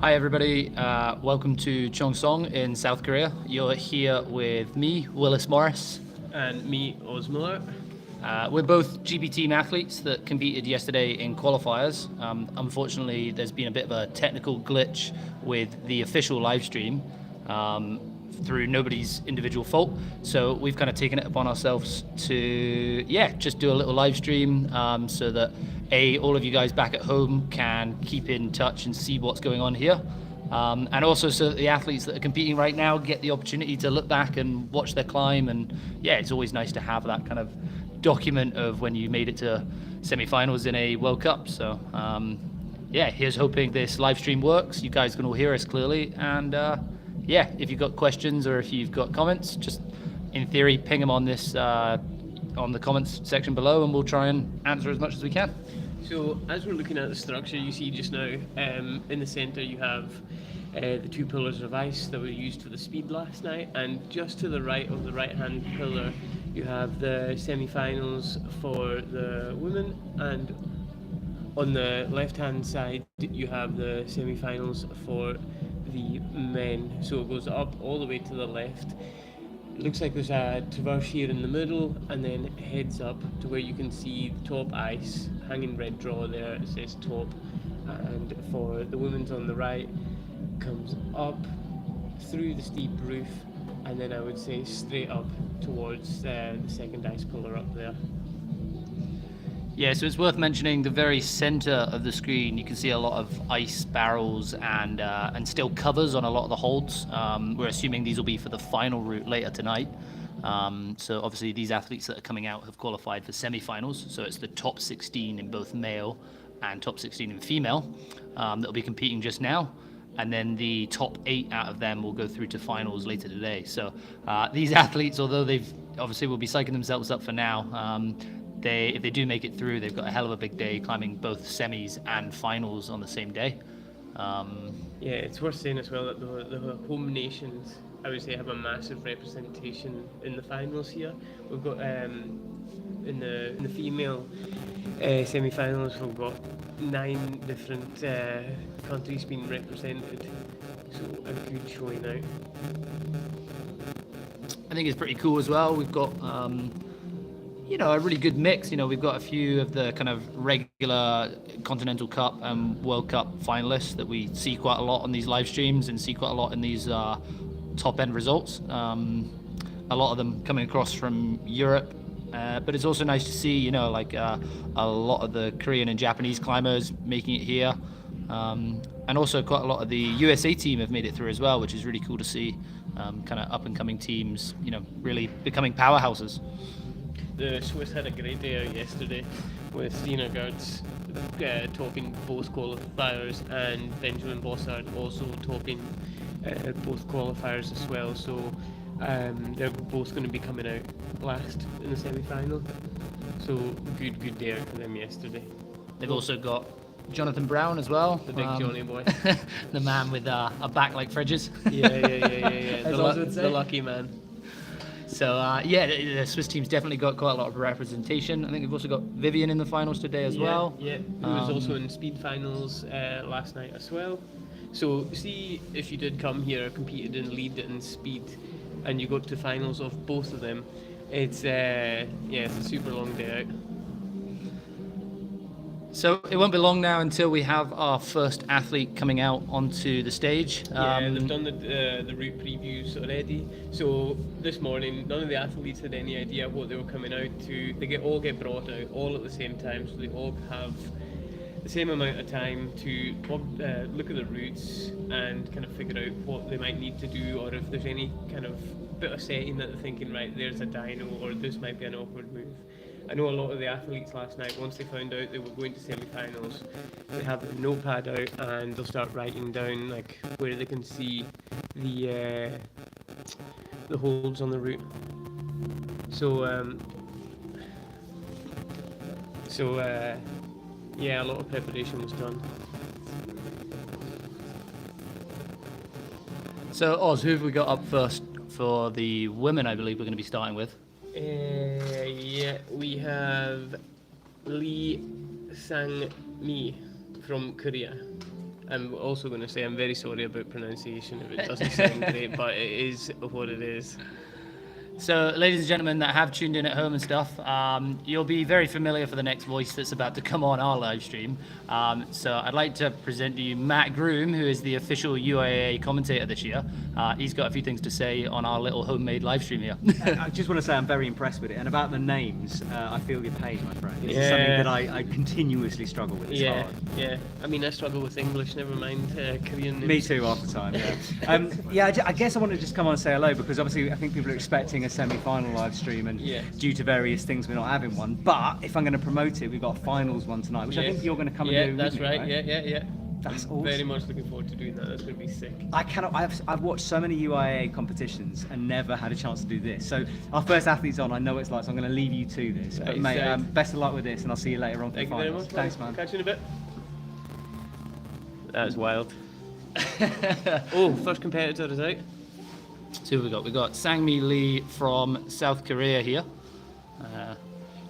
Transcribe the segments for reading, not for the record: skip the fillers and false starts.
Hi everybody, welcome to Cheongsong in South Korea. You're here with me, Willis Morris. And me, Osmo. We're both GB team athletes that competed yesterday in qualifiers. Unfortunately, there's been a bit of a technical glitch with the official live stream through nobody's individual fault. So we've kind of taken it upon ourselves to, just do a little live stream so that all of you guys back at home can keep in touch and see what's going on here. And also so that the athletes that are competing right now get the opportunity to look back and watch their climb. And it's always nice to have that kind of document of when you made it to semi-finals in a World Cup. So here's hoping this live stream works. You guys can all hear us clearly. And if you've got questions or if you've got comments, just in theory ping them on this on the comments section below, and we'll try and answer as much as we can. So as we're looking at the structure, you see just now in the centre you have the two pillars of ice that were used for the speed last night, and just to the right of the right-hand pillar you have the semi-finals for the women, and on the left-hand side you have the semi-finals for the men. So it goes up all the way to the left. It looks like there's a traverse here in the middle, and then heads up to where you can see the top ice, hanging red draw there, it says top. And for the women's on the right, comes up through the steep roof, and then I would say straight up towards the second ice pillar up there. Yeah, so it's worth mentioning the very center of the screen. You can see a lot of ice barrels and still covers on a lot of the holds. We're assuming these will be for the final route later tonight. So obviously these athletes that are coming out have qualified for semi-finals. So it's the top 16 in both male and top 16 in female that'll be competing just now. And then the top 8 out of them will go through to finals later today. So these athletes, although they've obviously will be psyching themselves up for now, if they do make it through, they've got a hell of a big day climbing both semis and finals on the same day. It's worth saying as well that the home nations, I would say, have a massive representation in the finals here. We've got in the female semi-finals, we've got 9 different countries being represented, so a good showing out. I think it's pretty cool as well. We've got a really good mix. We've got a few of the kind of regular Continental Cup and World Cup finalists that we see quite a lot on these live streams and see quite a lot in these top end results. A lot of them coming across from Europe, but it's also nice to see, a lot of the Korean and Japanese climbers making it here. And also quite a lot of the USA team have made it through as well, which is really cool to see. Kind of up and coming teams, really becoming powerhouses. The Swiss had a great day out yesterday with Stina Gertz topping both qualifiers and Benjamin Bossard also topping both qualifiers as well. So they're both going to be coming out last in the semi-final. So good day out for them yesterday. They've also got Jonathan Brown as well. The big Johnny boy. The man with a back like fridges. Yeah. The lucky man. So the Swiss team's definitely got quite a lot of representation. I think we've also got Vivian in the finals today as well. Yeah, who was also in speed finals last night as well. So see, if you did come here, competed in lead and speed, and you got to finals of both of them, it's a super long day out. So it won't be long now until we have our first athlete coming out onto the stage. They've done the route previews already. So this morning, none of the athletes had any idea what they were coming out to. They all get brought out all at the same time, so they all have the same amount of time to look at the routes and kind of figure out what they might need to do, or if there's any kind of bit of setting that they're thinking, right, there's a dyno, or this might be an awkward move. I know a lot of the athletes last night, once they found out they were going to semi-finals, they have a notepad out and they'll start writing down like where they can see the holds on the route. So a lot of preparation was done. So Oz, who have we got up first for the women? I believe we're going to be starting with. We have Lee Sang-mi from Korea. I'm also going to say I'm very sorry about pronunciation if it doesn't sound great, but it is what it is. So, ladies and gentlemen that have tuned in at home and stuff, you'll be very familiar for the next voice that's about to come on our live stream. So, I'd like to present to you Matt Groom, who is the official UIAA commentator this year. He's got a few things to say on our little homemade live stream here. I just want to say I'm very impressed with it. And about the names, I feel your pain, my friend. This is something that I continuously struggle with. It's hard. Yeah. I mean, I struggle with English, never mind Korean names. Me too, half the time, yeah. I guess I want to just come on and say hello, because obviously I think people are expecting a semi-final live stream, and due to various things we're not having one. But if I'm going to promote it, we've got a finals one tonight, which I think you're going to come and do. Yeah, that's with me, right. right? Yeah. That's I'm awesome. very much looking forward to doing that. That's going to be sick. I've watched so many UIAA competitions and never had a chance to do this. So our first athlete's on. I know what it's like, so I'm going to leave you to this. But mate, best of luck with this, and I'll see you later on for the Thank you very finals. much. Thanks, man. Catch you in a bit. That's wild. Oh, first competitor is out. So we got Sangmi Lee from South Korea here,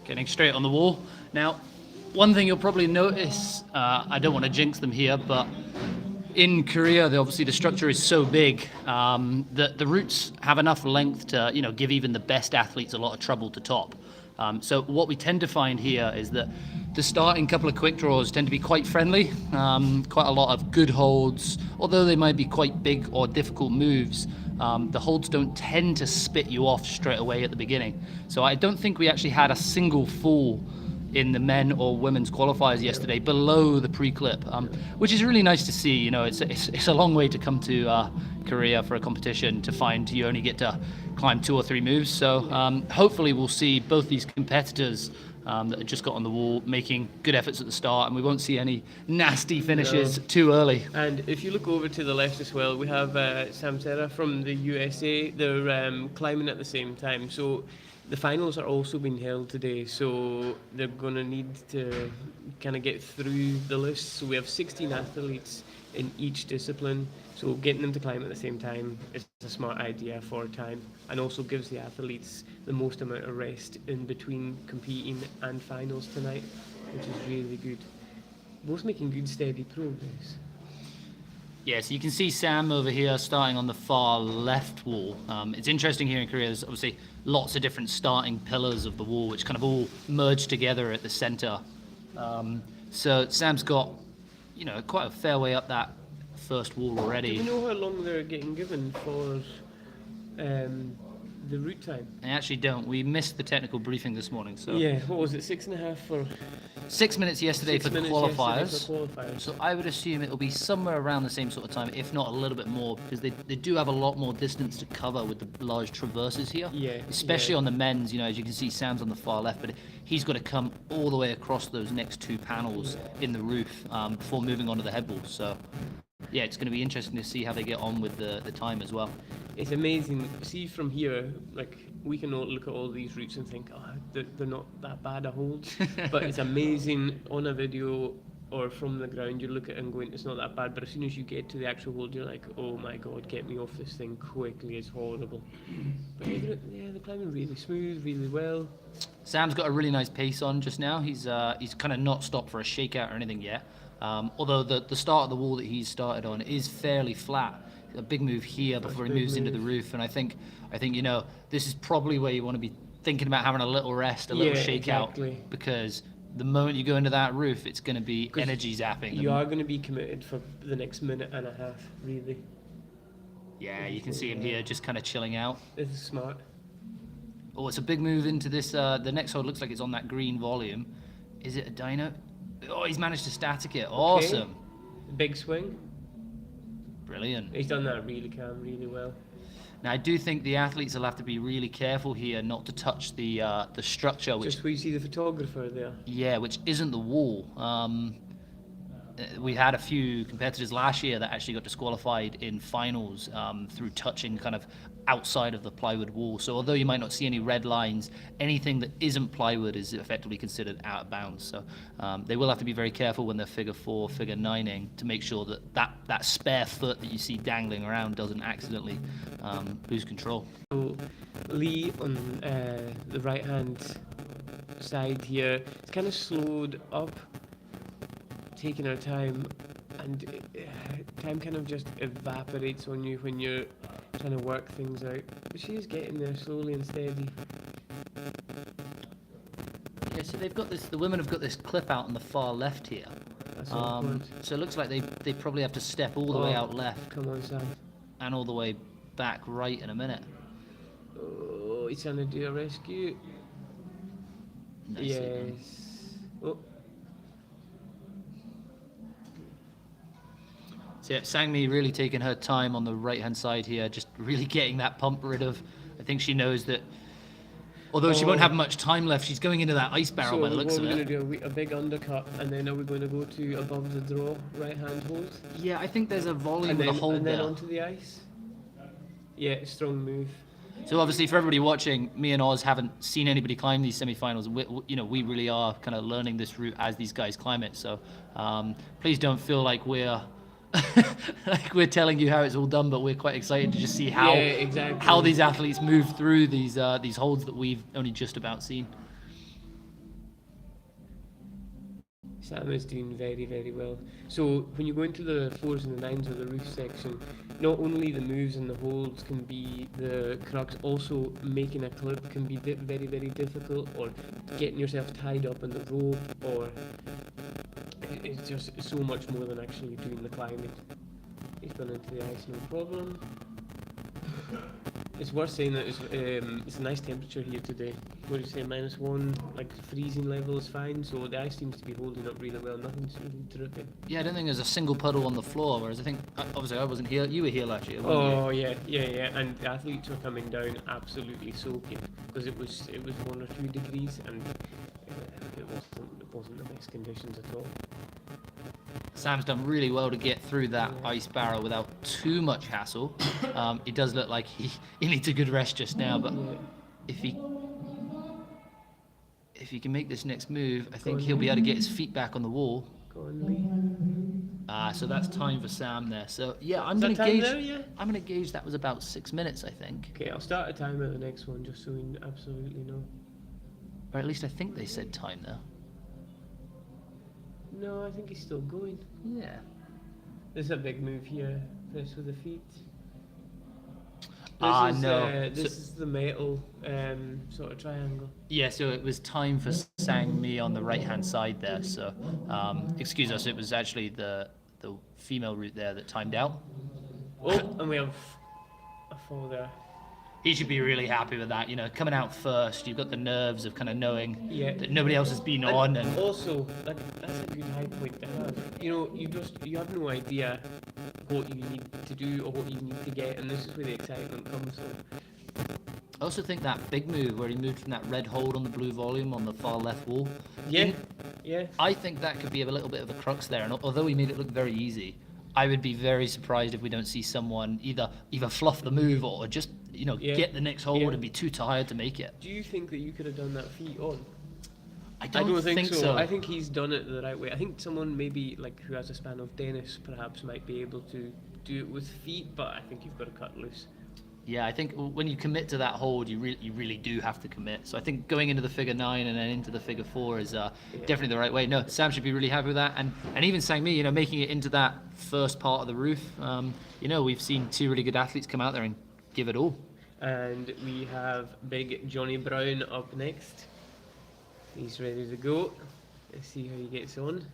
getting straight on the wall. Now, one thing you'll probably notice, I don't want to jinx them here, but in Korea, obviously the structure is so big that the routes have enough length to, give even the best athletes a lot of trouble to top. So what we tend to find here is that the starting couple of quick draws tend to be quite friendly, quite a lot of good holds, although they might be quite big or difficult moves. The holds don't tend to spit you off straight away at the beginning. So I don't think we actually had a single fall in the men or women's qualifiers yesterday below the pre-clip, which is really nice to see. It's a long way to come to Korea for a competition to find you only get to climb 2 or 3 moves. So hopefully we'll see both these competitors that have just got on the wall making good efforts at the start, and we won't see any nasty finishes too early. And if you look over to the left as well, we have Sam Serra from the USA. They're climbing at the same time. So the finals are also being held today, so they're going to need to kind of get through the list. So we have 16 athletes in each discipline, so getting them to climb at the same time is a smart idea for time, and also gives the athletes the most amount of rest in between competing and finals tonight, which is really good. Both making good steady progress. Yeah, so you can see Sam over here starting on the far left wall. It's interesting here in Korea, there's obviously lots of different starting pillars of the wall, which kind of all merge together at the center. So Sam's got, quite a fair way up that first wall already. Do we know how long they're getting given for the route time? I actually don't. We missed the technical briefing this morning. So Yeah, what was it, 6.5 for 6 minutes yesterday for the qualifiers. Yesterday for qualifiers. So I would assume it'll be somewhere around the same sort of time, if not a little bit more, because they do have a lot more distance to cover with the large traverses here. Yeah, Especially on the men's, as you can see, Sam's on the far left, but he's got to come all the way across those next 2 panels in the roof before moving on to the head wall. So yeah, it's going to be interesting to see how they get on with the time as well. It's amazing. See from here, like we can all look at all these routes and think, they're not that bad a hold. But it's amazing on a video or from the ground. You look at it and going, it's not that bad. But as soon as you get to the actual hold, you're like, oh my god, get me off this thing quickly. It's horrible. But they're climbing really smooth, really well. Sam's got a really nice pace on just now. He's kind of not stopped for a shakeout or anything yet. Although the start of the wall that he's started on is fairly flat. A big move here before he moves into the roof, and I think this is probably where you want to be thinking about having a little rest, a little shakeout, exactly. Because the moment you go into that roof, it's going to be energy zapping. You are going to be committed for the next minute and a half, really. Yeah, you can see him here just kind of chilling out. This is smart. Oh, it's a big move into this. The next hold looks like it's on that green volume. Is it a dyno? Oh, he's managed to static it. Awesome. Okay. Big swing. Brilliant. He's done that really calm, really well. Now, I do think the athletes will have to be really careful here not to touch the structure, which Just where you see the photographer there. yeah, which isn't the wall. We had a few competitors last year that actually got disqualified in finals through touching kind of outside of the plywood wall. So although you might not see any red lines, anything that isn't plywood is effectively considered out of bounds. So they will have to be very careful when they're figure 4, figure 9ing to make sure that spare foot that you see dangling around doesn't accidentally lose control. So Lee on the right hand side here, it's kind of slowed up, taking her time, and time kind of just evaporates on you when you're trying to work things out. But she is getting there slowly and steady. Yeah, so they've got this. The women have got this clip out on the far left here. That's awkward. So it looks like they probably have to step all the way out left Come on, Sam. and all the way back right in a minute. Oh, he's trying to do a rescue. Nicely done. Yes. Oh. So yeah, Sangmi really taking her time on the right-hand side here, just really getting that pump rid of. I think she knows that, although she won't have much time left, she's going into that ice barrel by the looks of we're it. going to do a big undercut, and then are we going to go to above the draw, right-hand hold? Yeah, I think there's a volley And with then, a hold and then there. onto the ice? Yeah, strong move. So obviously, for everybody watching, me and Oz haven't seen anybody climb these semi-finals. We really are kind of learning this route as these guys climb it. So please don't feel like we're like we're telling you how it's all done, but we're quite excited to just see how these athletes move through these holds that we've only just about seen. Sam is doing very, very well. So when you go into the 4s and the 9s of the roof section, not only the moves and the holds can be the crux, also making a clip can be very, very difficult, or getting yourself tied up in the rope, or it's just so much more than actually doing the climbing. He's gone into the ice, no problem. It's worth saying that it's a nice temperature here today. What do you say, -1, like freezing level is fine, so the ice seems to be holding up really well, nothing's really dripping. Yeah, I don't think there's a single puddle on the floor, whereas I think, obviously I wasn't here, you were here last year, weren't you? Oh yeah, and the athletes were coming down absolutely soaking, because it was 1 or 2 degrees, and it wasn't the best conditions at all. Sam's done really well to get through that ice barrel without too much hassle. It does look like he needs a good rest just now, but if he can make this next move, I think he'll be able to get his feet back on the wall. Go on, Lee. So that's time for Sam there. So yeah, I'm Is gonna that time gauge. there, yeah? I'm gonna gauge that was about 6 minutes, I think, Okay, I'll start a time at the next one, just so we absolutely know. or at least I think they said time there. No, I think he's still going. Yeah. There's a big move here. Press with the feet. No. This is the metal sort of triangle. Yeah, so it was time for Sang-mi on the right-hand side there. So, excuse us, it was actually the female route there that timed out. Oh, and we have a fall there. He should be really happy with that. Coming out first, you've got the nerves of kind of knowing that nobody else has been on. And also, that's a good high point to have. You have no idea what you need to do or what you need to get, and this is where the excitement comes from. I also think that big move where he moved from that red hold on the blue volume on the far left wall. Yeah. I think that could be a little bit of a crux there. And although he made it look very easy, I would be very surprised if we don't see someone either fluff the move or just get the next hold and be too tired to make it. Do you think that you could have done that feet on? I don't think so. I think he's done it the right way. I think someone maybe who has a span of Dennis perhaps might be able to do it with feet, but I think you've got to cut loose. Yeah, I think when you commit to that hold, you really do have to commit. So I think going into the figure 9 and then into the figure 4 is definitely the right way. No, Sam should be really happy with that, and even Sang-mi, making it into that first part of the roof. We've seen 2 really good athletes come out there and give it all. And we have big Johnny Brown up next. He's ready to go. Let's see how he gets on.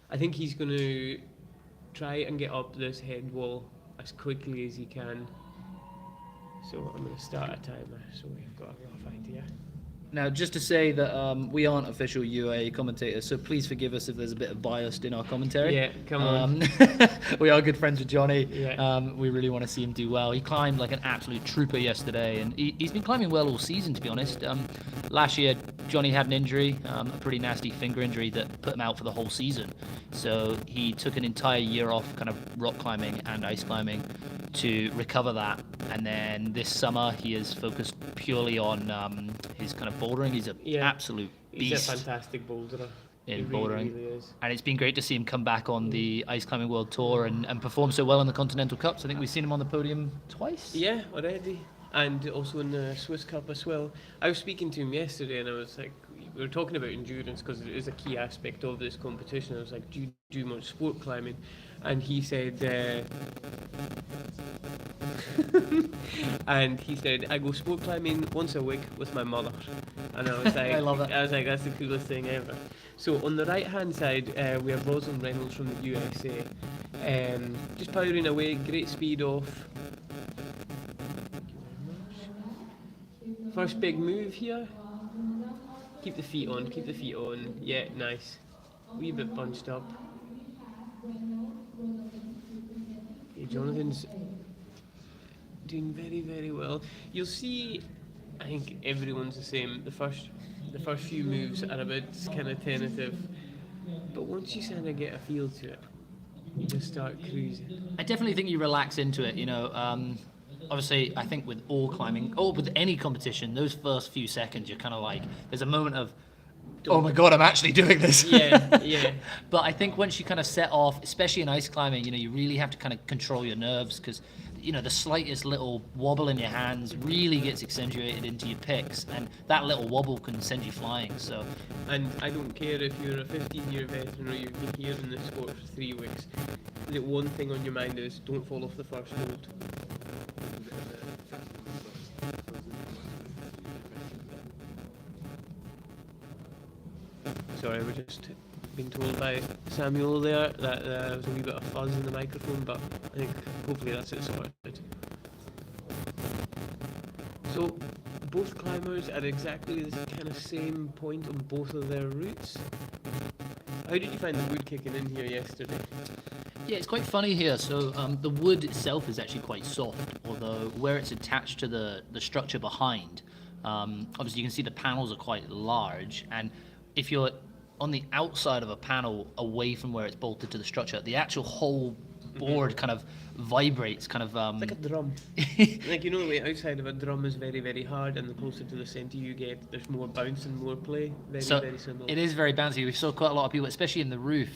I think he's going to try and get up this head wall as quickly as he can. So I'm going to start a timer so we've got a rough idea. Now, just to say that we aren't official UIAA commentators, so please forgive us if there's a bit of bias in our commentary. Yeah, come on. We are good friends with Johnny. Yeah. We really want to see him do well. He climbed like an absolute trooper yesterday, and he's been climbing well all season, to be honest. Last year, Johnny had an injury, a pretty nasty finger injury that put him out for the whole season. So he took an entire year off kind of rock climbing and ice climbing to recover that. And then this summer, he is focused purely on his kind of bouldering. He's an absolute beast. He's a fantastic boulderer. In bouldering. Really is. And it's been great to see him come back on the Ice Climbing World Tour and perform so well in the Continental Cups. I think we've seen him on the podium twice. Yeah, already. And also in the Swiss Cup as well. I was speaking to him yesterday and I was like, we were talking about endurance because it is a key aspect of this competition. I was like, do you do much sport climbing? And he said, I go sport climbing once a week with my mother. And I was like, I love it. I was like, that's the coolest thing ever. So on the right hand side, we have Rosalind Reynolds from the USA, just powering away, great speed off. First big move here. Keep the feet on, keep the feet on. Yeah, nice. Wee bit bunched up. Okay, Jonathan's doing very, very well. You'll see, I think everyone's the same. The first few moves are a bit kind of tentative, but once you kind of get a feel to it, you just start cruising. I definitely think you relax into it. Obviously, I think with all climbing, or with any competition, those first few seconds, you're kind of like, there's a moment of, oh my god, I'm actually doing this. Yeah. But I think once you kind of set off, especially in ice climbing, you really have to kind of control your nerves, because the slightest little wobble in your hands really gets accentuated into your picks, and that little wobble can send you flying. So, and I don't care if you're a 15-year veteran or you've been here in this sport for 3 weeks. The one thing on your mind is don't fall off the first hold. Sorry, we're just being told by Samuel there that there was a wee bit of fuzz in the microphone, but I think hopefully that's it sorted. So both climbers at exactly the kind of same point on both of their routes. How did you find the wood kicking in here yesterday? yeah, it's quite funny here. So the wood itself is actually quite soft, although where it's attached to the structure behind, obviously you can see the panels are quite large, and if you're on the outside of a panel away from where it's bolted to the structure, the actual whole board kind of vibrates, kind of It's like a drum. Like, the way outside of a drum is very, very hard, and the closer to the centre you get, there's more bounce and more play. Very, so very similar. it is very bouncy. We saw quite a lot of people, especially in the roof,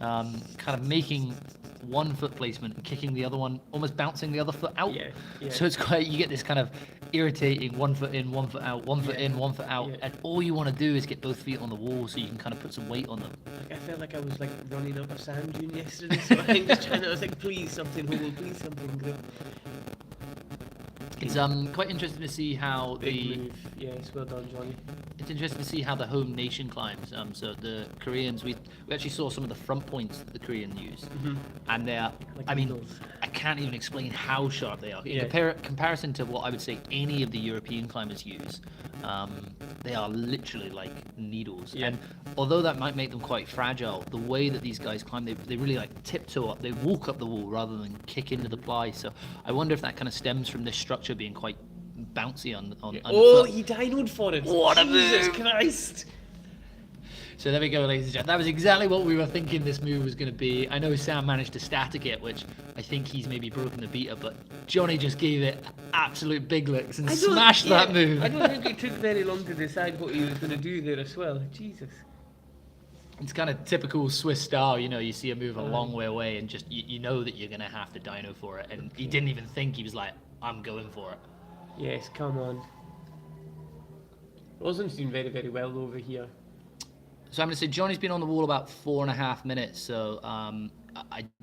kind of making one foot placement and kicking the other one, almost bouncing the other foot out. Yeah. So it's quite, you get this kind of irritating 1 foot in, 1 foot out, 1 foot in, 1 foot out, and all you want to do is get both feet on the wall so you can kind of put some weight on them. Like, I felt like I was like running up a sand dune yesterday, so I'm just trying to, I was like, please something hold, please something grip. It's quite interesting to see how Big move. Yes, well done, Johnny. It's interesting to see how the home nation climbs. So the Koreans, we actually saw some of the front points that the Koreans use, and they're, Like needles. I can't even explain how sharp they are. In Yeah. comparison to what I would say any of the European climbers use, they are literally like needles. Yeah. And although that might make them quite fragile, the way that these guys climb, they really like tiptoe up, they walk up the wall rather than kick into the ply. So I wonder if that kind of stems from this structure being quite bouncy on Oh, foot. he dynoed for it. What a Jesus move. Christ. So there we go, ladies and gentlemen. That was exactly what we were thinking this move was going to be. I know Sam managed to static it, which I think he's maybe broken the beta, but Johnny just gave it absolute big licks and smashed that move. I don't think it took very long to decide what he was going to do there as well. Jesus. It's kind of typical Swiss style, you see a move a long way away and just, you know that you're going to have to dyno for it. And he didn't even think, he was like, I'm going for it. Yes, come on. Rosalind's doing very, very well over here. So I'm going to say Johnny's been on the wall about 4.5 minutes, so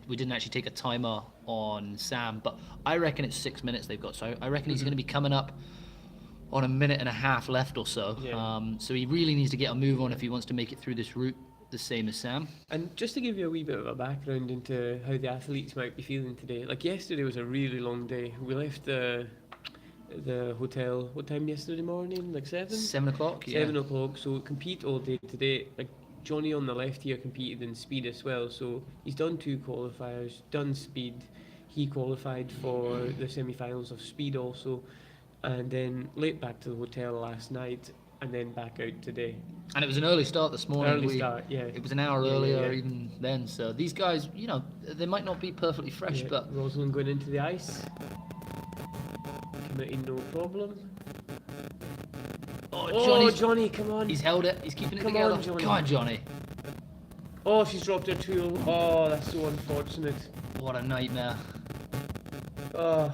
we didn't actually take a timer on Sam, but I reckon it's 6 minutes they've got. So I reckon he's going to be coming up on 1.5 minutes left or so. Yeah. So he really needs to get a move on if he wants to make it through this route the same as Sam. And just to give you a wee bit of a background into how the athletes might be feeling today, like yesterday was a really long day. We left the hotel, what time yesterday morning? Like 7? 7 o'clock? Yeah. 7 o'clock, so compete all day today. Like Johnny on the left here competed in speed as well, so he's done 2 qualifiers, done speed. He qualified for the semi-finals of speed also, and then late back to the hotel last night, and then back out today. And it was an early start this morning. Early start, yeah. It was an hour earlier Yeah. even then, so these guys, they might not be perfectly fresh, Yeah, but Rosalind going into the ice. Committing no problem. Oh, Johnny, come on. he's held it, he's keeping it Come together. on, Johnny. Come on, Johnny. Oh, she's dropped her tool. Oh, that's so unfortunate. What a nightmare. Oh,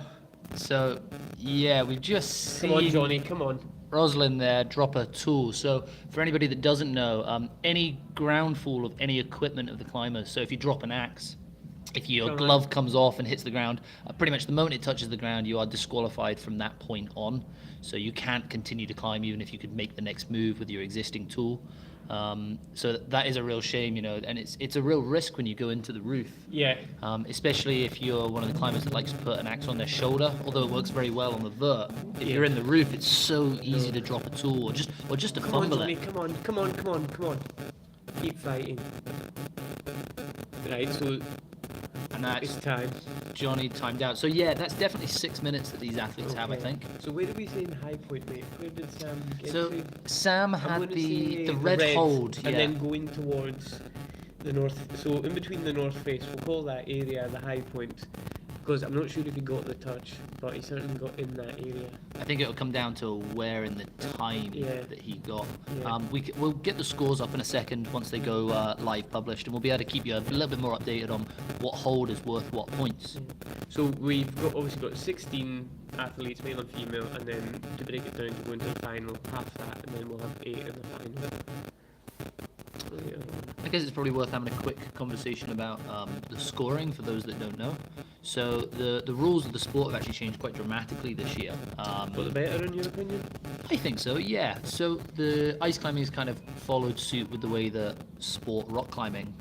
So, yeah, we've just seen come on, Johnny, come on. Roslyn there, dropper tool. So for anybody that doesn't know, any ground fall of any equipment of the climbers, so if you drop an axe, if your glove comes off and hits the ground, pretty much the moment it touches the ground, you are disqualified from that point on. So you can't continue to climb even if you could make the next move with your existing tool. So that is a real shame, and it's a real risk when you go into the roof. Yeah. Especially if you're one of the climbers that likes to put an axe on their shoulder, although it works very well on the vert. If you're in the roof, it's so easy to drop a tool or just to fumble it. Come on. Keep fighting. Right, so And that's it's time. Johnny timed out. So yeah, that's definitely 6 minutes that these athletes have, I think. So where did we say in high point, mate? Where did Sam get So to? Sam I'm had gonna the say red hold, and then going towards the north. So in between the north face, we'll call that area the high point, because I'm not sure if he got the touch, but he certainly got in that area. I think it'll come down to where in the time that he got. Yeah. We'll get the scores up in a second once they go live published, and we'll be able to keep you a little bit more updated on what hold is worth what points. So we've obviously got 16 athletes, male and female, and then to break it down to go into the final, half that, and then we'll have 8 in the final. I guess it's probably worth having a quick conversation about the scoring for those that don't know. So the rules of the sport have actually changed quite dramatically this year. For the better, in your opinion? I think so, yeah. So the ice climbing has kind of followed suit with the way that sport rock climbing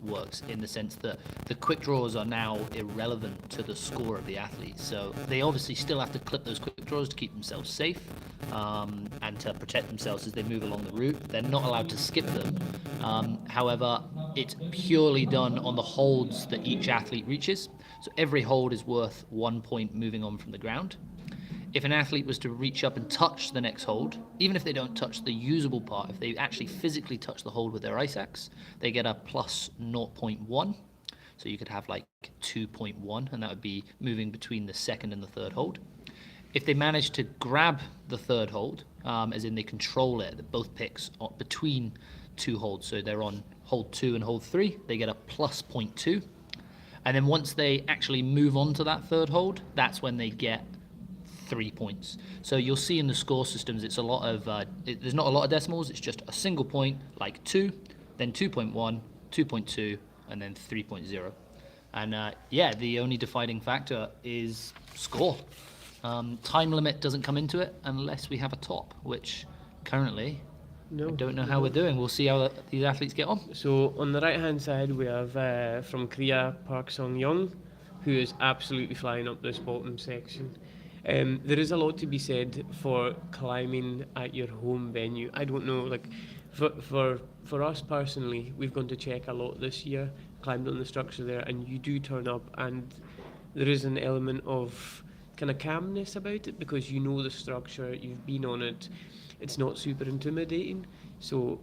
works, in the sense that the quick draws are now irrelevant to the score of the athletes. So they obviously still have to clip those quick draws to keep themselves safe and to protect themselves as they move along the route. They're not allowed to skip them. However, it's purely done on the holds that each athlete reaches. So every hold is worth 1 point moving on from the ground. If an athlete was to reach up and touch the next hold, even if they don't touch the usable part, if they actually physically touch the hold with their ice axe, they get a plus 0.1. So you could have like 2.1, and that would be moving between the second and the third hold. If they manage to grab the third hold, as in they control it, both picks between two holds, so they're on hold 2 and hold 3, they get a plus 0.2. And then once they actually move on to that third hold, that's when they get 3 points. So you'll see in the score systems, it's a lot of there's not a lot of decimals. It's just a single point, like 2, then 2.1, 2.2, and then 3.0. And the only defining factor is score. Time limit doesn't come into it unless we have a top, which currently I don't know how we're doing. We'll see how these athletes get on. So on the right hand side we have from Korea, Park Sung-young, who is absolutely flying up this bottom section. There is a lot to be said for climbing at your home venue. I don't know, like for us personally, we've gone to Czech a lot this year, climbed on the structure there, and you do turn up and there is an element of kind of calmness about it, because you know the structure, you've been on it, it's not super intimidating. So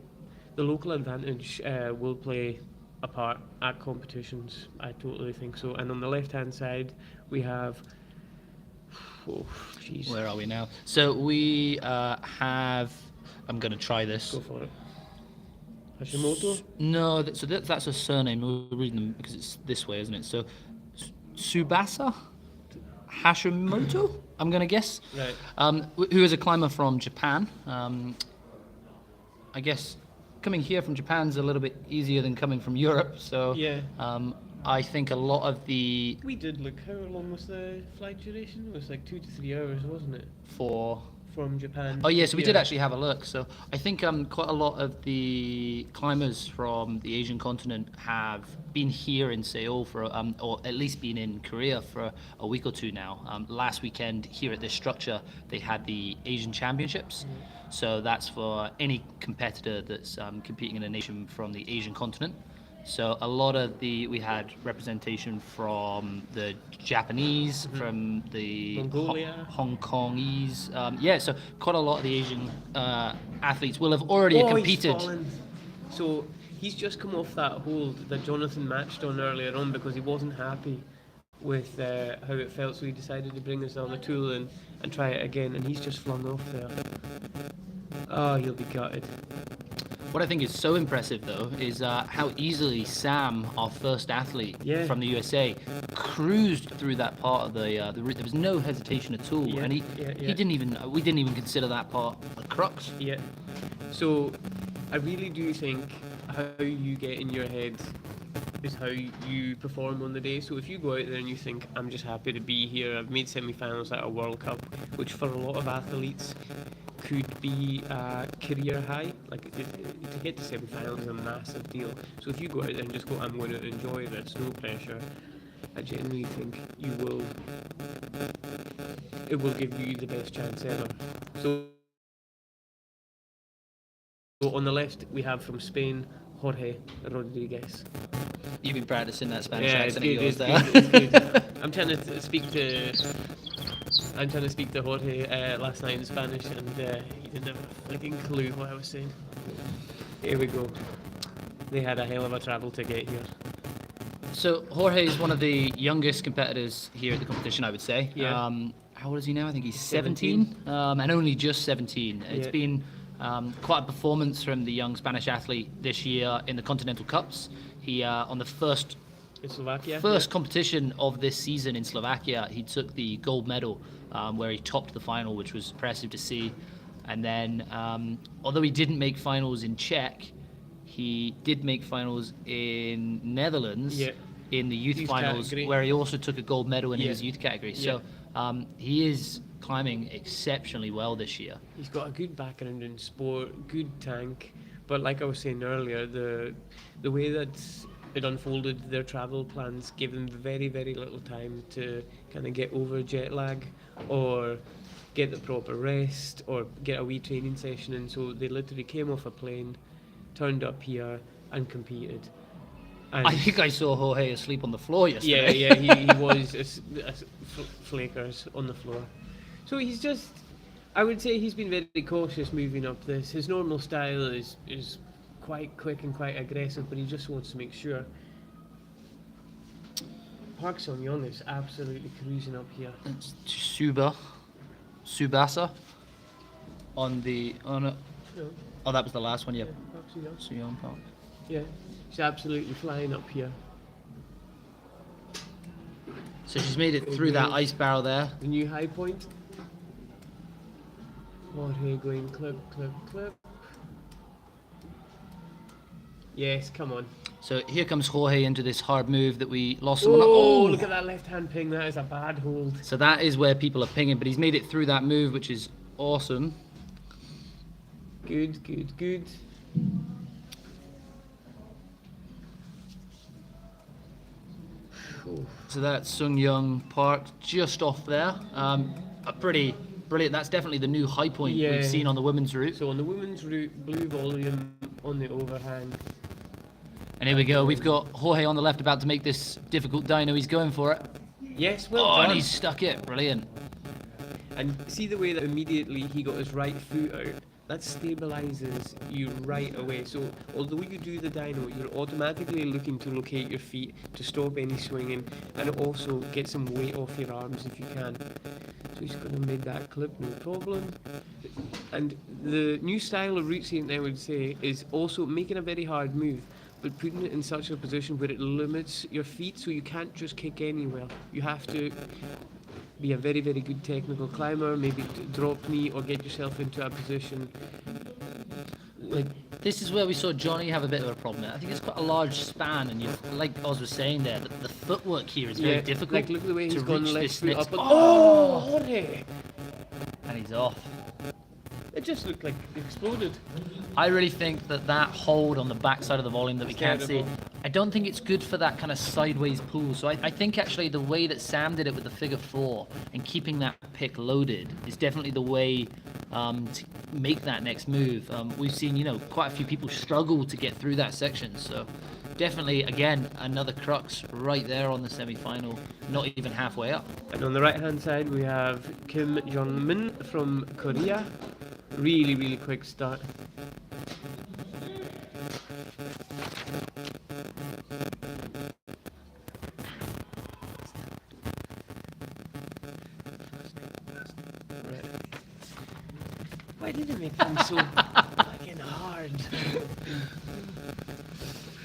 the local advantage will play a part at competitions, I totally think so. And on the left hand side we have, where are we now? So we have, I'm going to try this. Go for it. Hashimoto? No, that's a surname. We're reading them because it's this way, isn't it? So Tsubasa Hashimoto, I'm going to guess. Right. Who is a climber from Japan. I guess coming here from Japan's a little bit easier than coming from Europe. So yeah. I think a lot of the... We did look, how long was the flight duration? It was like 2 to 3 hours, wasn't it? From Japan. Oh yeah, so we did actually have a look. So I think quite a lot of the climbers from the Asian continent have been here in Seoul for, or at least been in Korea for a week or two now. Last weekend here at this structure, they had the Asian Championships. So that's for any competitor that's competing in a nation from the Asian continent. So a lot of we had representation from the Japanese, from the Hong Kongese. So quite a lot of the Asian athletes will have already competed. So he's just come off that hold that Jonathan matched on earlier on, because he wasn't happy with how it felt, so he decided to bring this on the tool and try it again, and he's just flung off there. Oh, he'll be gutted. What I think is so impressive, though, is how easily Sam, our first athlete Yeah. from the USA, cruised through that part of the route. There was no hesitation at all, Yeah, and he yeah. we didn't even consider that part a crux. Yeah. So I really do think how you get in your head is how you perform on the day. So if you go out there and you think, I'm just happy to be here, I've made semi-finals at a World Cup, which for a lot of athletes could be a career high. Like to get to semi-finals is a massive deal. So if you go out there and just go, I'm going to enjoy this, no pressure, I genuinely think it will give you the best chance ever. So on the left we have from Spain, Jorge Rodriguez. You've been practicing that Spanish Yeah, it's accent good, of yours it's there. good, it's good. I'm trying to speak to Jorge last night in Spanish, and he didn't have a freaking clue what I was saying. Here we go. They had a hell of a travel to get here. So Jorge is one of the youngest competitors here at the competition, I would say. Yeah. How old is he now? I think he's 17, and only just 17. It's Yeah. been quite a performance from the young Spanish athlete this year in the Continental Cups. He on the first In Slovakia? competition of this season in Slovakia, he took the gold medal, where he topped the final, which was impressive to see. And then, although he didn't make finals in Czech, he did make finals in Netherlands Yeah. in the youth Youth finals, category. where he also took a gold medal in Yeah. his youth category. Yeah. So he is climbing exceptionally well this year. He's got a good background in sport, good tank, but like I was saying earlier, the way that it unfolded, their travel plans gave them very, very little time to kind of get over jet lag or get the proper rest or get a wee training session in. So they literally came off a plane, turned up here and competed. And I think I saw Jorge asleep on the floor yesterday. yeah, he was flakers on the floor. So he's just, I would say he's been very cautious moving up this. His normal style is quite quick and quite aggressive, but he just wants to make sure. Park Sung-young is absolutely cruising up here. It's Subasa on the No, oh, that was the last one. Yeah, Park Sung-young. Suyeon Park. Yeah, he's absolutely flying up here. So she's made it through that ice barrel there. The new high point. Jorge going clip, clip, clip. Yes, come on. So here comes Jorge into this hard move that we lost. Oh, look at that left hand ping. That is a bad hold. So that is where people are pinging, but he's made it through that move, which is awesome. Good, good, good. So that's Sung-young Park just off there. A pretty brilliant. That's definitely the new high point Yeah. we've seen on the women's route. So on the women's route, blue volume on the overhand. And here we go. We've got Jorge on the left about to make this difficult dyno. He's going for it. Yes, well Oh, done. and he's stuck it. Brilliant. And see the way that immediately he got his right foot out? That stabilizes you right away. So although you do the dyno, you're automatically looking to locate your feet to stop any swinging and also get some weight off your arms if you can. So he's going to make that clip, no problem. And the new style of route seeing, I would say, is also making a very hard move, but putting it in such a position where it limits your feet, so you can't just kick anywhere. You have to be a very, very good technical climber, maybe drop knee or get yourself into a position like. This is where we saw Johnny have a bit of a problem. I think it's quite a large span, and like Oz was saying there, the footwork here is very difficult. Like look at the way to he's gone reach left this foot next- up. And, Oh! Jorge! And he's off. It just looked like it exploded. I really think that hold on the backside of the volume that we can't see, Terrible. I don't think it's good for that kind of sideways pull. So I think actually the way that Sam did it with the figure four and keeping that pick loaded is definitely the way to make that next move. We've seen, quite a few people struggle to get through that section. So definitely, again, another crux right there on the semi-final, not even halfway up. And on the right hand side we have Kim Jong-min from Korea. Really, really quick start. Right. Why did it make things so fucking hard? hard.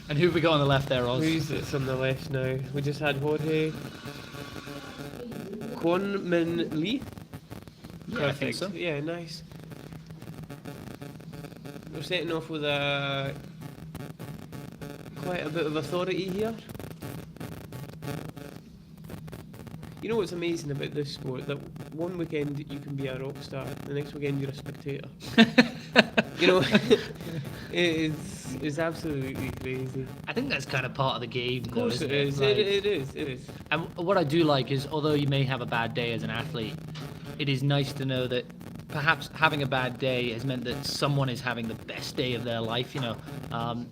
And who have we got on the left there, Oz? Who's it's on the left now? We just had Jorge Kwon Min Lee. Yeah, I think so. Yeah, nice. We're setting off with quite a bit of authority here. You know what's amazing about this sport? That one weekend you can be a rock star, the next weekend you're a spectator. You know, it's absolutely crazy. I think that's kind of part of the game, Of course though, it isn't is. Like, It is. And what I do like is, although you may have a bad day as an athlete, it is nice to know that perhaps having a bad day has meant that someone is having the best day of their life. You know,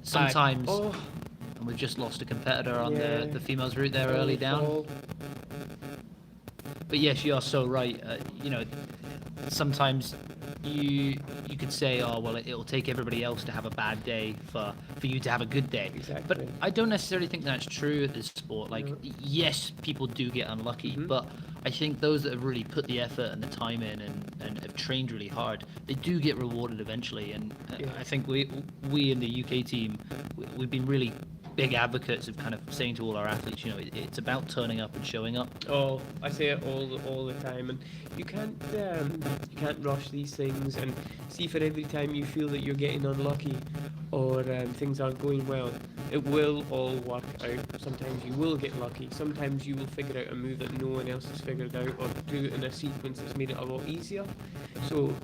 sometimes, and we've just lost a competitor on the females route there early down. But yes, you are so right. You know, sometimes you could say, oh well, it'll take everybody else to have a bad day for you to have a good day. Exactly. But I don't necessarily think that's true at this sport. Like, yes, people do get unlucky, but I think those that have really put the effort and the time in and have trained really hard, they do get rewarded eventually. And I think we in the UK team, we've been really big advocates of kind of saying to all our athletes, you know, it's about turning up and showing up. Oh, I say it all the time, and you can't rush these things. And see, for every time you feel that you're getting unlucky or things aren't going well, it will all work out. Sometimes you will get lucky. Sometimes you will figure out a move that no one else has figured out, or do it in a sequence that's made it a lot easier. So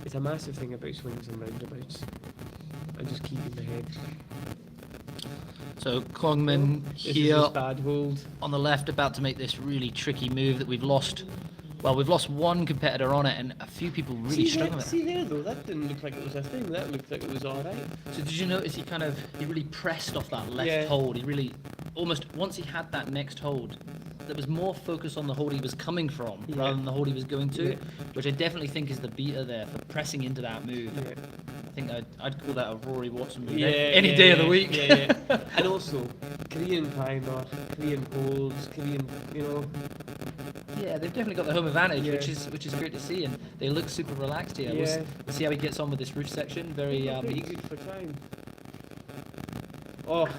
it's a massive thing about swings and roundabouts, and just keeping the head. So Kwongmin This here is his bad hold. on the left, about to make this really tricky move that we've lost. Well, we've lost one competitor on it, and a few people really struggle with it. See there though, that didn't look like it was a thing. That looked like it was all right. So did you notice he really pressed off that left Yeah. hold? He really, almost, once he had that next hold, there was more focus on the hold he was coming from rather than the hold he was going to, which I definitely think is the beater there for pressing into that move. Yeah. I think I'd call that a Rory Watson move Yeah, any day of the week. Yeah. And also, Korean climber, Korean holds, Korean, you know. Yeah, they've definitely got the home advantage, Yeah. which is great to see, and they look super relaxed here. Yeah. We'll see how he gets on with this roof section. Very Pretty good for time. Oh,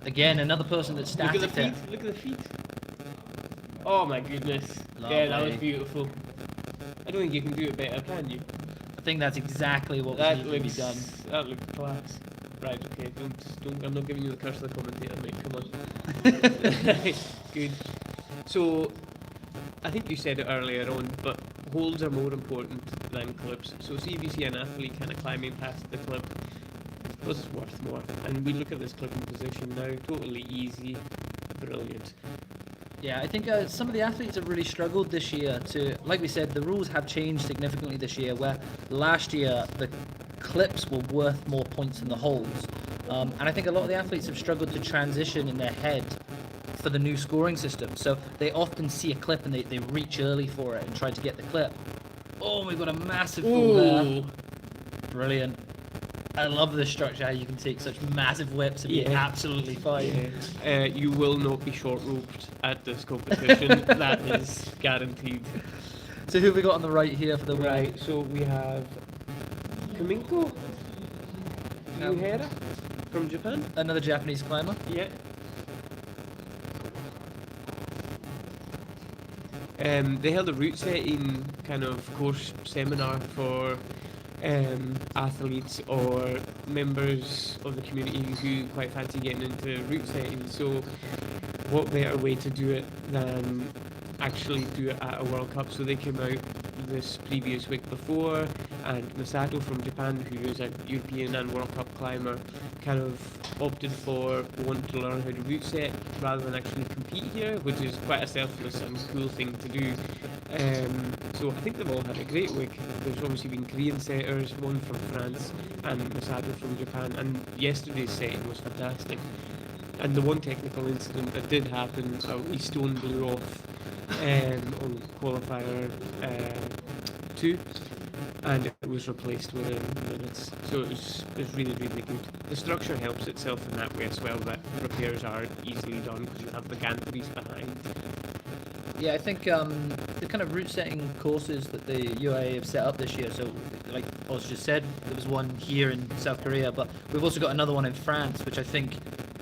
again, another person that's look static at the there. feet. Look at the feet. Oh my goodness. Lovely. Yeah, that was beautiful. I don't think you can do it better, can you? I think that's exactly what That needs to be looks done. that looked class. Right, okay, don't I'm not giving you the curse of the commentator, mate, come on. Good. So I think you said it earlier on, but holds are more important than clips. So see if you see an athlete kind of climbing past the clip, this is worth more. And we look at this clipping position now, totally easy, brilliant. Yeah, I think some of the athletes have really struggled this year to, like we said, the rules have changed significantly this year, where last year the clips were worth more points than the holds. And I think a lot of the athletes have struggled to transition in their head for the new scoring system. So they often see a clip and they reach early for it and try to get the clip. Oh, we've got a massive fall there. Brilliant. I love this structure, how you can take such massive whips and be absolutely fine. Yeah. You will not be short roped at this competition. That is guaranteed. So who have we got on the right here for the win? Right, so we have Kumiko Yuhara from Japan. Another Japanese climber. Yeah. They held a route setting kind of course seminar for athletes or members of the community who quite fancy getting into route setting. So what better way to do it than actually do it at a World Cup? So they came out this previous week before, and Masato from Japan, who is a European and World Cup climber, kind of opted for wanting to learn how to route set rather than actually compete here, which is quite a selfless and cool thing to do. So I think they've all had a great week. There's obviously been Korean setters, one from France and Masato from Japan, and yesterday's setting was fantastic. And the one technical incident that did happen, a wee stone blew off on qualifier 2, and it was replaced within minutes. So it was really, really good. The structure helps itself in that way as well, that repairs are easily done because you have the gantries behind. Yeah, I think the kind of route setting courses that the UIAA have set up this year, so like Oz just said, there was one here in South Korea, but we've also got another one in France, which I think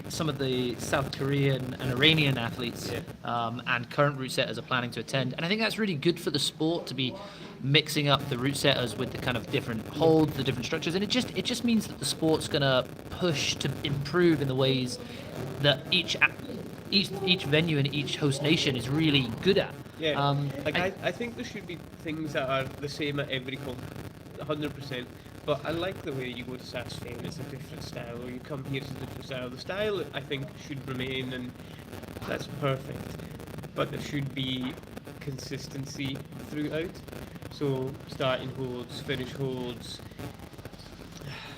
some of the South Korean and Iranian athletes and current route setters are planning to attend. And I think that's really good for the sport to be mixing up the route setters with the kind of different holds, the different structures, and it just means that the sport's gonna push to improve in the ways that each venue and each host nation is really good at. Yeah, I think there should be things that are the same at every comp, 100%. But I like the way you go to Saskatoon, it's a different style, or you come here, it's a different style. The style, I think, should remain, and that's perfect. But there should be consistency throughout. So starting holds, finish holds.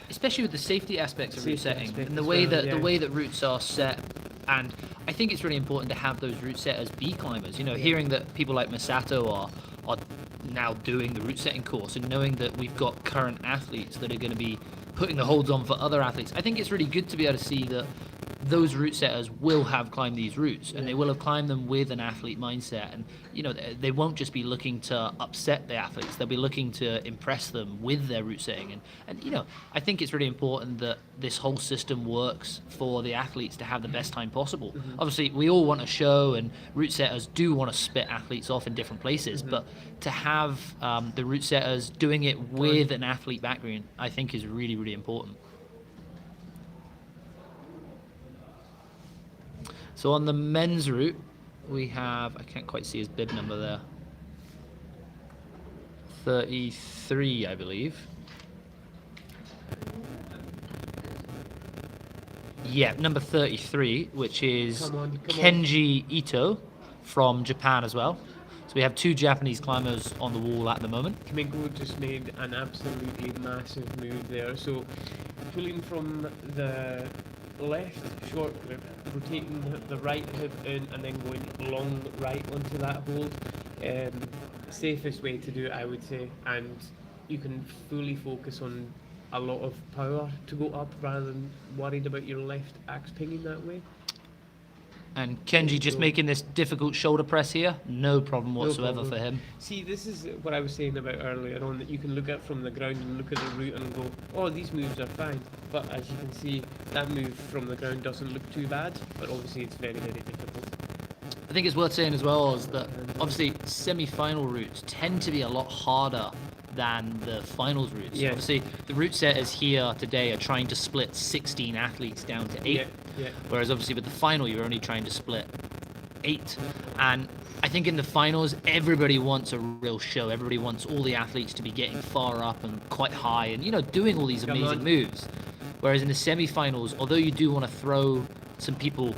Especially with the safety aspects of route Safety setting aspect and the as way well, that the way that routes are set. And I think it's really important to have those route setters be climbers. You know, hearing that people like Masato are now doing the route setting course and knowing that we've got current athletes that are going to be putting the holds on for other athletes. I think it's really good to be able to see that those route setters will have climbed these routes and they will have climbed them with an athlete mindset, and you know they won't just be looking to upset the athletes, they'll be looking to impress them with their route setting, and you know I think it's really important that this whole system works for the athletes to have the best time possible. Obviously we all want a show and route setters do want to spit athletes off in different places, but to have the route setters doing it with an athlete background I think is really, really important. So on the men's route, we have, I can't quite see his bib number there, 33, I believe. Yeah, number 33, which is Come on. Kenji Ito from Japan as well. So we have two Japanese climbers on the wall at the moment. Kimiko just made an absolutely massive move there. So pulling from the left short grip, rotating the right hip in and then going long right onto that hold. Safest way to do it, I would say, and you can fully focus on a lot of power to go up rather than worried about your left axe pinging that way. And Kenji just making this difficult shoulder press here, no problem whatsoever for him. See, this is what I was saying about earlier on, that you can look at from the ground and look at the route and go, oh, these moves are fine. But as you can see, that move from the ground doesn't look too bad, but obviously it's very, very difficult. I think it's worth saying as well is that obviously semi-final routes tend to be a lot harder than the finals routes. Yeah. Obviously, the route setters here today are trying to split 16 athletes down to 8, whereas obviously with the final you're only trying to split 8. And I think in the finals everybody wants a real show. Everybody wants all the athletes to be getting far up and quite high and, you know, doing all these amazing moves. Whereas in the semi-finals, although you do want to throw some people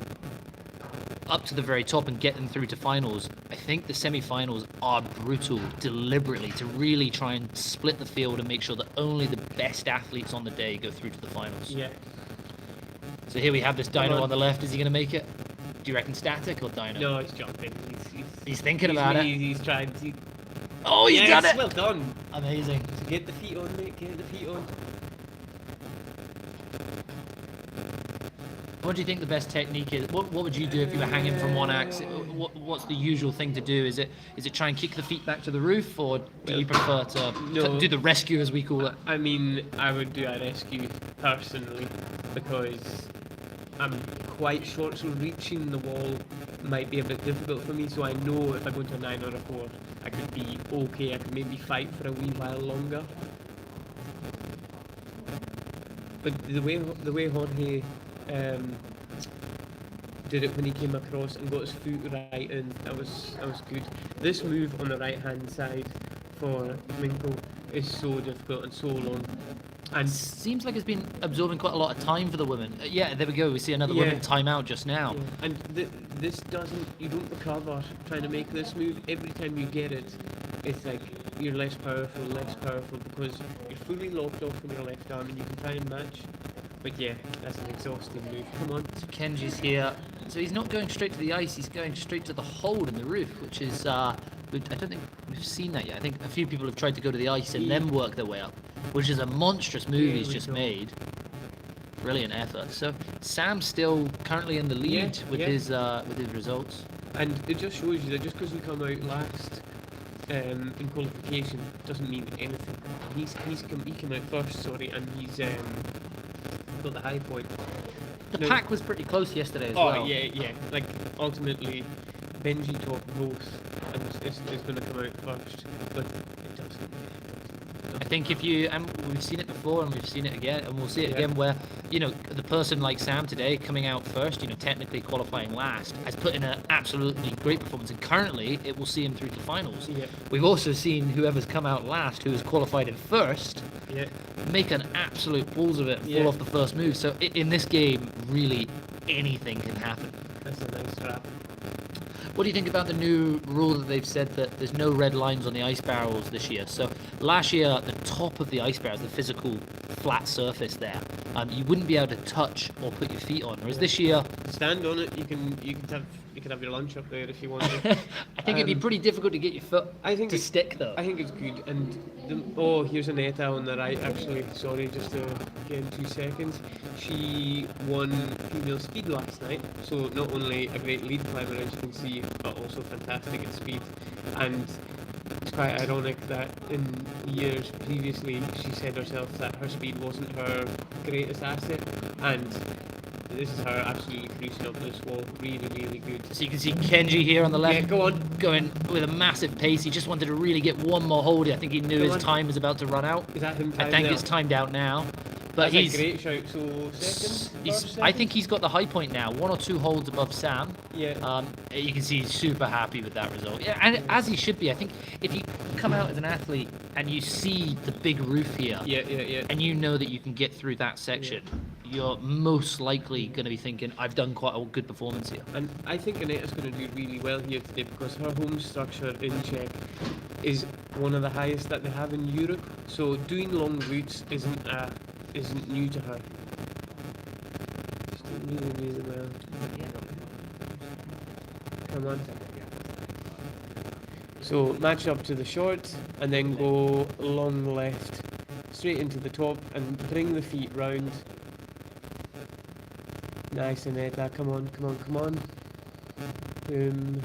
up to the very top and get them through to finals, I think the semi-finals are brutal deliberately to really try and split the field and make sure that only the best athletes on the day go through to the finals. Yeah. So here we have this dyno on the left. Is he going to make it? Do you reckon static or dyno? No, he's jumping. He's thinking about it. He's trying. Oh, he's done it! Well done. Amazing. So get the feet on, mate. Get the feet on. What do you think the best technique is? What would you do if you were hanging from one axe? What's the usual thing to do? Is it try and kick the feet back to the roof, or do you prefer to do the rescue, as we call it? I mean, I would do a rescue personally because I'm quite short, so reaching the wall might be a bit difficult for me. So I know if I go to a 9 or a 4, I could be okay. I could maybe fight for a wee while longer. But the way Jorge did it when he came across and got his foot right in, that was good. This move on the right hand side for Minko is so difficult and so long. And seems like it's been absorbing quite a lot of time for the women. Yeah, there we go. We see another women timeout just now. Yeah. And this doesn't, you don't recover trying to make this move. Every time you get it, it's like you're less powerful because you're fully locked off on your left arm and you can try and match. But yeah, that's an exhausting move. Come on. So Kenji's here. So he's not going straight to the ice, he's going straight to the hold in the roof, which is, I don't think we've seen that yet. I think a few people have tried to go to the ice and then work their way up, which is a monstrous move he's just made. Brilliant effort. So Sam's still currently in the lead with his results. And it just shows you that just because we come out last, in qualification doesn't mean anything. He came out first, sorry, and he's got the high point. The No. pack was pretty close yesterday as Oh well. yeah. Like ultimately, Benji topped both, and it's going to come out first, but it doesn't. I think if you, and we've seen it before and we've seen it again and we'll see it Yeah. again where, you know, the person like Sam today coming out first, you know, technically qualifying last, has put in an absolutely great performance, and currently it will see him through to finals. Yeah. We've also seen whoever's come out last, who has qualified in first, Yeah. make an absolute balls of it, fall Yeah. off the first move. So in this game, really anything can happen. That's a nice trap. What do you think about the new rule that they've said that there's no red lines on the ice barrels this year? So last year, the top of the ice barrels, the physical flat surface there, you wouldn't be able to touch or put your feet on. Whereas this year, Stand on it. You can have your lunch up there if you want. I think it'd be pretty difficult to get your foot I think to it- stick though. I think it's good. And here's Aneta on the right. Actually, sorry, just to get in 2 seconds. She won female speed last night. So not only a great lead climber, as you can see, but also fantastic at speed. And it's quite ironic that in years previously, she said herself that her speed wasn't her greatest asset, and this is her absolutely cruising up this wall. Really, really good. So you can see Kenji here on the left. Yeah, go on. Going with a massive pace. He just wanted to really get one more hold. I think he knew Go his on. time was about to run out. Is that him? I think it's timed out now. But That's he's, a great shout. So second, first, I think he's got the high point now. 1 or 2 holds above Sam. Yeah. You can see he's super happy with that result. Yeah, and as he should be. I think if you come out as an athlete and you see the big roof here, Yeah. and you know that you can get through that section, you're most likely going to be thinking, I've done quite a good performance here. And I think Aneta's going to do really well here today because her home structure in Czech is one of the highest that they have in Europe. So doing long routes isn't new to her. She's doing really, really well. Come on. So match up to the short and then go long left, straight into the top and bring the feet round. Nice, Aneta. Come on. Boom.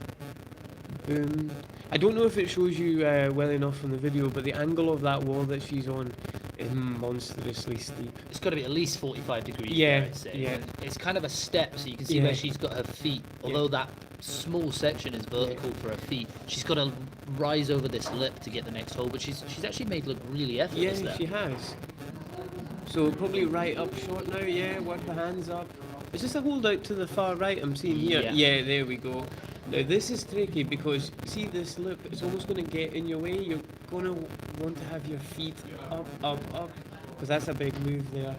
Boom. I don't know if it shows you well enough from the video, but the angle of that wall that she's on is monstrously steep. It's got to be at least 45 degrees. Yeah, there, I'd say. yeah. And it's kind of a step, so you can see Yeah. where she's got her feet. Although that small section is vertical for her feet, she's got to rise over this lip to get the next hole. But she's actually made look really effortless Yeah, there. she has. So probably right up short now, yeah, work the hands up. Is this a hold out to the far right I'm seeing here? Yeah. Yeah, there we go. Now this is tricky because see this lip, it's almost going to get in your way. You're going to want to have your feet up, because that's a big move there.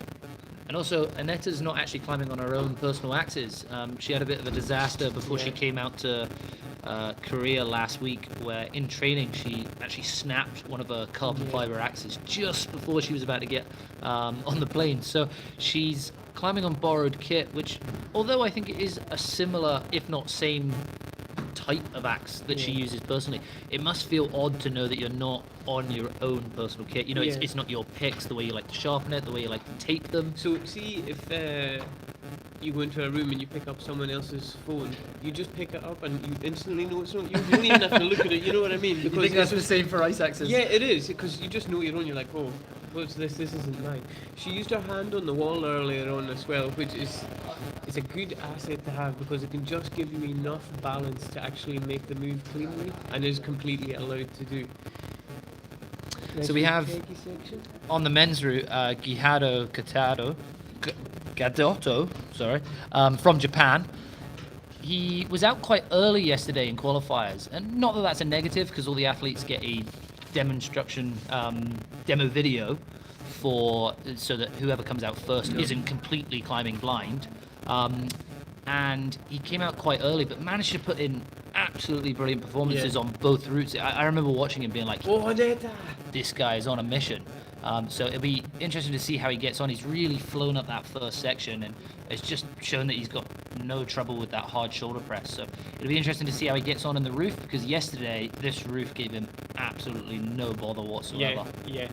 And also, Aneta's not actually climbing on her own personal axes. She had a bit of a disaster before she Yeah. came out to Korea last week, where in training she actually snapped one of her carbon fiber axes just before she was about to get on the plane. So she's climbing on borrowed kit, which, although I think it is a similar, if not same, type of axe that she Yeah. uses personally, it must feel odd to know that you're not on your own personal kit. You know, Yeah. it's not your picks, the way you like to sharpen it, the way you like to tape them. So see if you go into a room and you pick up someone else's phone, you just pick it up and you instantly know it's not you. You don't even have to look at it. You know what I mean? You think that's the same for ice axes? Yeah, it is, because you just know you're on. You're like, oh, what's this? This isn't mine. She used her hand on the wall earlier on as well, which is a good asset to have because it can just give you enough balance to actually make the move cleanly and is completely allowed to do. So we have Shaky section. on the men's route Gadotto, sorry, from Japan. He was out quite early yesterday in qualifiers, and not that that's a negative because all the athletes get a demo video so that whoever comes out first isn't completely climbing blind. And he came out quite early, but managed to put in absolutely brilliant performances on both routes. I remember watching him being like, Oh, Aneta! this guy is on a mission. So it'll be interesting to see how he gets on. He's really flown up that first section and it's just shown that he's got no trouble with that hard shoulder press. So it'll be interesting to see how he gets on in the roof because yesterday this roof gave him absolutely no bother whatsoever. Yeah.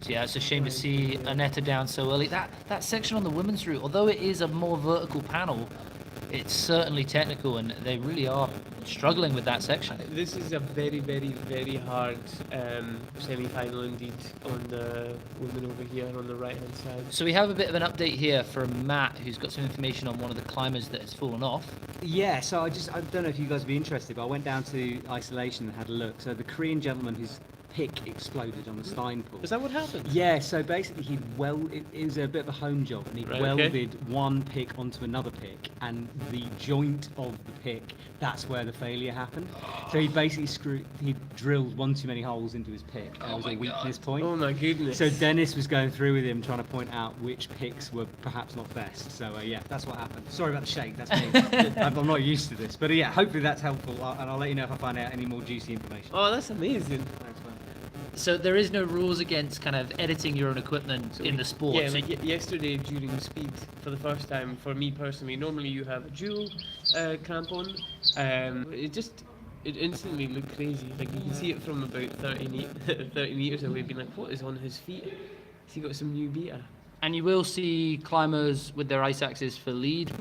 So yeah, it's a shame to see Aneta down so early. That section on the women's route, although it is a more vertical panel, it's certainly technical, and they really are struggling with that section. This is a very, very, very hard semi-final indeed on the women over here on the right-hand side. So we have a bit of an update here from Matt, who's got some information on one of the climbers that has fallen off. Yeah, so I don't know if you guys would be interested, but I went down to isolation and had a look. So the Korean gentleman whose pick exploded on the Stein pool. Is that what happened? Yeah, so basically it was a bit of a home job, and he Right, welded okay. one pick onto another pick, and the joint of the pick, that's where the failure happened. So he basically he drilled one too many holes into his pick, and it was a weakness point. Oh my goodness. So Dennis was going through with him trying to point out which picks were perhaps not best. So yeah, that's what happened. Sorry about the shake, that's me. I'm not used to this. But yeah, hopefully that's helpful, and I'll let you know if I find out any more juicy information. Oh, that's amazing. Thanks, man. So there is no rules against kind of editing your own equipment in the sport. Yeah, So like yesterday during speed, for the first time, for me personally, normally you have a dual crampon. It instantly looked crazy. Like you can see it from about 30 meters away, being like, what is on his feet? Has he got some new beta? And you will see climbers with their ice axes for lead with